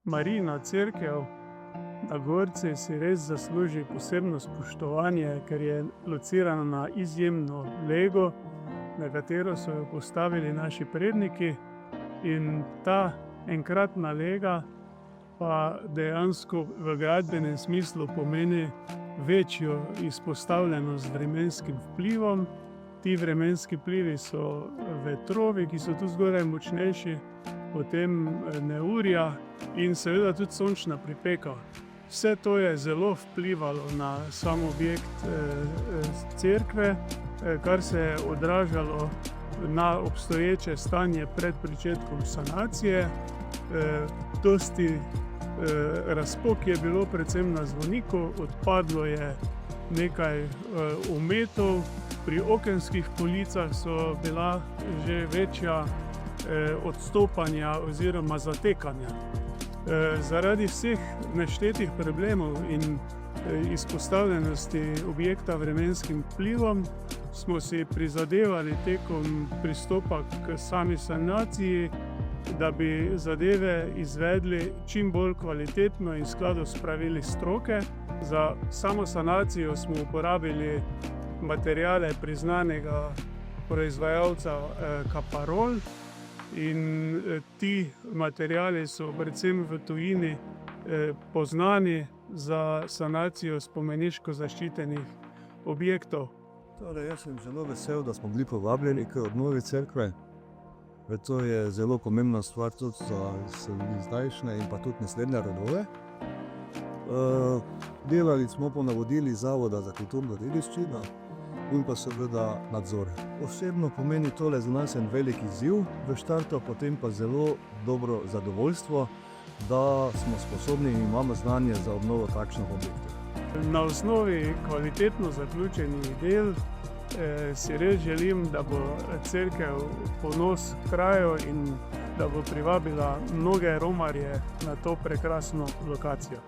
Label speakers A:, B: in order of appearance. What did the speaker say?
A: Marijina cerkev na Gorci si res zasluži posebno spoštovanje, ker je locirana na izjemno lego, na katero so jo postavili naši predniki. In ta enkratna lega pa dejansko v gradbenem smislu pomeni večjo izpostavljenost vremenskim vplivom. Ti vremenski vplivi so vetrovi, ki so tu zgoraj močnejši, potem neurja in seveda tudi sončna pripeka. Vse to je zelo vplivalo na sam objekt cerkve, kar se je odražalo na obstoječe stanje pred pričetkom sanacije. Dosti razpok je bilo predvsem na zvoniku, odpadlo je nekaj ometov, pri okenskih policah so bila že večja odstopanja oziroma zatekanja. Zaradi vseh neštetih problemov in izpostavljenosti objekta vremenskim vplivom smo si prizadevali tekom pristopa k sami sanaciji, da bi zadeve izvedli čim bolj kvalitetno in v skladu s pravili stroke. Za samo sanacijo smo uporabili materiale priznanega proizvajalca Kaparol in ti materiali so predvsem v tujini poznani za sanacijo spomeniško zaščitenih objektov.
B: Torej, jaz sem zelo vesel, da smo bili povabljeni k obnovi cerkve. To je zelo pomembna stvar tudi za zdajšnje in pa tudi naslednje rodove. Delali smo po navodilih Zavoda za kulturno dediščino in pa seveda nadzor. Osebno pomeni tole za nas en velik izziv v štartu, potem pa zelo dobro zadovoljstvo, da smo sposobni in imamo znanje za obnovo takšnih objektov.
A: Na osnovi kvalitetno zaključenih del si res želim, da bo cerkev ponos kraju in da bo privabila mnoge romarje na to prekrasno lokacijo.